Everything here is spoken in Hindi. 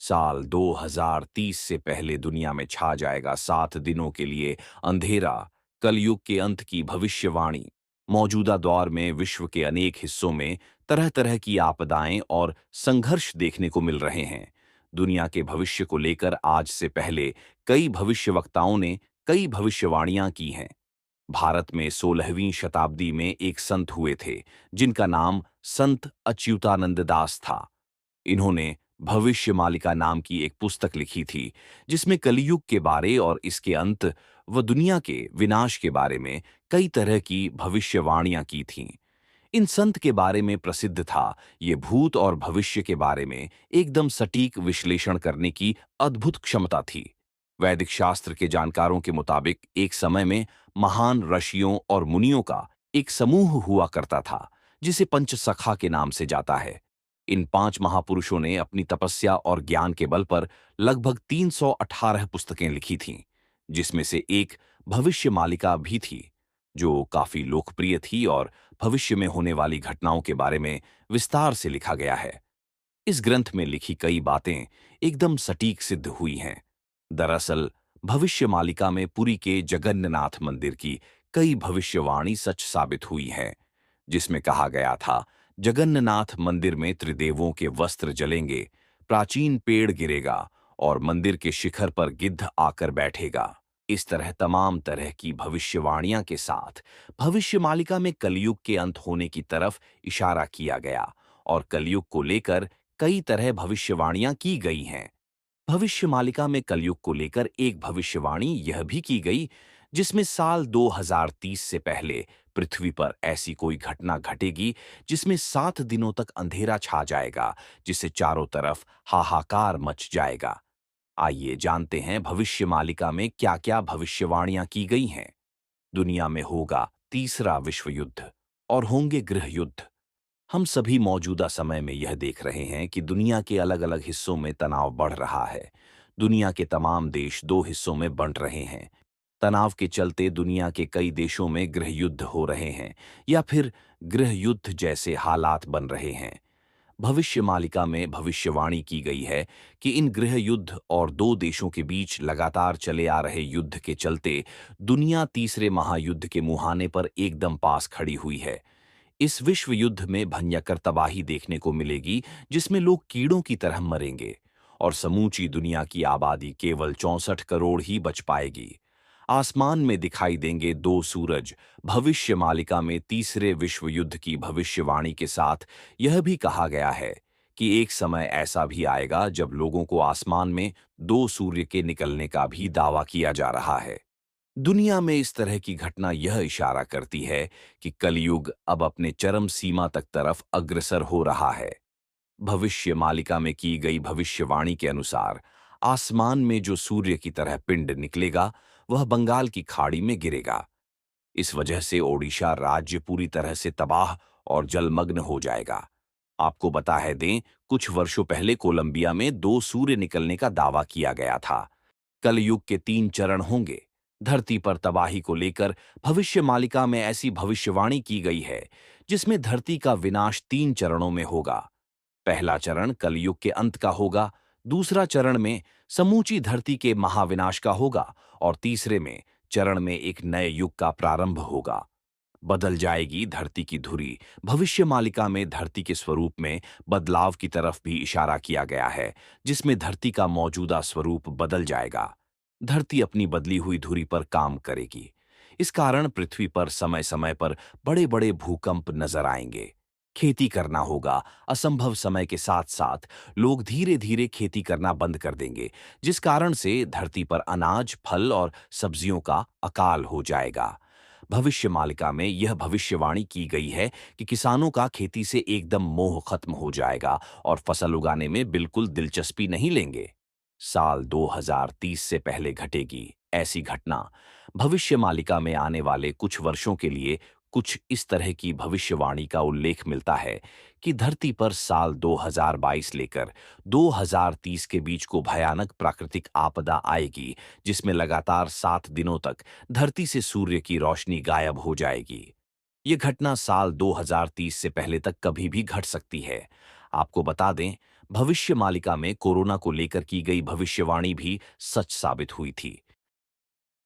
साल 2030 से पहले दुनिया में छा जाएगा 7 दिनों के लिए अंधेरा। कलयुग के अंत की भविष्यवाणी। मौजूदा दौर में विश्व के अनेक हिस्सों में तरह तरह की आपदाएं और संघर्ष देखने को मिल रहे हैं। दुनिया के भविष्य को लेकर आज से पहले कई भविष्यवक्ताओं ने कई भविष्यवाणियां की हैं। भारत में 16वीं शताब्दी में एक संत हुए थे जिनका नाम संत अच्युतानंद दास था। इन्होंने भविष्य मालिका नाम की एक पुस्तक लिखी थी जिसमें कलयुग के बारे और इसके अंत व दुनिया के विनाश के बारे में कई तरह की भविष्यवाणियां की थीं। इन संत के बारे में प्रसिद्ध था ये भूत और भविष्य के बारे में एकदम सटीक विश्लेषण करने की अद्भुत क्षमता थी। वैदिक शास्त्र के जानकारों के मुताबिक एक समय में महान ऋषियों और मुनियों का एक समूह हुआ करता था जिसे पंचसखा के नाम से जाता है। इन 5 महापुरुषों ने अपनी तपस्या और ज्ञान के बल पर लगभग 318 पुस्तकें लिखी थीं, जिसमें से एक भविष्य मालिका भी थी जो काफी लोकप्रिय थी और भविष्य में होने वाली घटनाओं के बारे में विस्तार से लिखा गया है। इस ग्रंथ में लिखी कई बातें एकदम सटीक सिद्ध हुई हैं। दरअसल भविष्य मालिका में पुरी के जगन्नाथ मंदिर की कई भविष्यवाणी सच साबित हुई हैं, जिसमें कहा गया था जगन्नाथ मंदिर में त्रिदेवों के वस्त्र जलेंगे, प्राचीन पेड़ गिरेगा और मंदिर के शिखर पर गिद्ध आकर बैठेगा। इस तरह तमाम तरह की भविष्यवाणियां के साथ भविष्य मालिका में कलयुग के अंत होने की तरफ इशारा किया गया और कलयुग को लेकर कई तरह भविष्यवाणियां की गई हैं। भविष्य मालिका में कलयुग को लेकर एक भविष्यवाणी यह भी की गई जिसमें साल 2030 से पहले पृथ्वी पर ऐसी कोई घटना घटेगी जिसमें 7 दिनों तक अंधेरा छा जाएगा, जिससे चारों तरफ हाहाकार मच जाएगा। आइए जानते हैं भविष्य मालिका में क्या-क्या भविष्यवाणियां की गई हैं। दुनिया में होगा तीसरा विश्व युद्ध और होंगे गृह युद्ध। हम सभी मौजूदा समय में यह देख रहे हैं कि दुनिया के अलग-अलग हिस्सों में तनाव बढ़ रहा है। दुनिया के तमाम देश दो हिस्सों में बंट रहे हैं। तनाव के चलते दुनिया के कई देशों में गृह युद्ध हो रहे हैं या फिर गृह युद्ध जैसे हालात बन रहे हैं। भविष्य मालिका में भविष्यवाणी की गई है कि इन गृह युद्ध और दो देशों के बीच लगातार चले आ रहे युद्ध के चलते दुनिया तीसरे महायुद्ध के मुहाने पर एकदम पास खड़ी हुई है। इस विश्व युद्ध में भयंकर तबाही देखने को मिलेगी जिसमें लोग कीड़ों की तरह मरेंगे और समूची दुनिया की आबादी केवल 64 करोड़ ही बच पाएगी। आसमान में दिखाई देंगे दो सूरज। भविष्य मालिका में तीसरे विश्व युद्ध की भविष्यवाणी के साथ यह भी कहा गया है कि एक समय ऐसा भी आएगा जब लोगों को आसमान में दो सूर्य के निकलने का भी दावा किया जा रहा है। दुनिया में इस तरह की घटना यह इशारा करती है कि कलयुग अब अपने चरम सीमा तक तरफ अग्रसर हो रहा है। भविष्य मालिका में की गई भविष्यवाणी के अनुसार आसमान में जो सूर्य की तरह पिंड निकलेगा वह बंगाल की खाड़ी में गिरेगा। इस वजह से ओडिशा राज्य पूरी तरह से तबाह और जलमग्न हो जाएगा। आपको बता है दें, कुछ वर्षों पहले कोलंबिया में दो सूर्य निकलने का दावा किया गया था। कलयुग के 3 चरण होंगे। धरती पर तबाही को लेकर भविष्य मालिका में ऐसी भविष्यवाणी की गई है जिसमें धरती का विनाश 3 चरणों में होगा। पहला चरण कलयुग के अंत का होगा, दूसरा चरण में समूची धरती के महाविनाश का होगा और तीसरे में चरण में एक नए युग का प्रारंभ होगा। बदल जाएगी धरती की धुरी। भविष्य मालिका में धरती के स्वरूप में बदलाव की तरफ भी इशारा किया गया है, जिसमें धरती का मौजूदा स्वरूप बदल जाएगा। धरती अपनी बदली हुई धुरी पर काम करेगी। इस कारण पृथ्वी पर समय समय पर बड़े बड़े भूकंप नजर आएंगे। खेती करना होगा। असंभव समय के साथ साथ लोग धीरे धीरे खेती करना बंद कर देंगे, जिस कारण से धरती पर अनाज, फल और सब्जियों का अकाल हो जाएगा। भविष्य मालिका में यह भविष्यवाणी की गई है कि किसानों का खेती से एकदम मोह खत्म हो जाएगा और फसल उगाने में बिल्कुल दिलचस्पी नहीं लेंगे। साल 2030 से पहले घटेगी ऐसी घटना। भविष्य मालिका में आने वाले कुछ वर्षों के लिए कुछ इस तरह की भविष्यवाणी का उल्लेख मिलता है कि धरती पर साल 2022 लेकर 2030 के बीच को भयानक प्राकृतिक आपदा आएगी, जिसमें लगातार 7 दिनों तक धरती से सूर्य की रोशनी गायब हो जाएगी। ये घटना साल 2030 से पहले तक कभी भी घट सकती है। आपको बता दें, भविष्य मालिका में कोरोना को लेकर की गई भविष्यवाणी भी सच साबित हुई थी।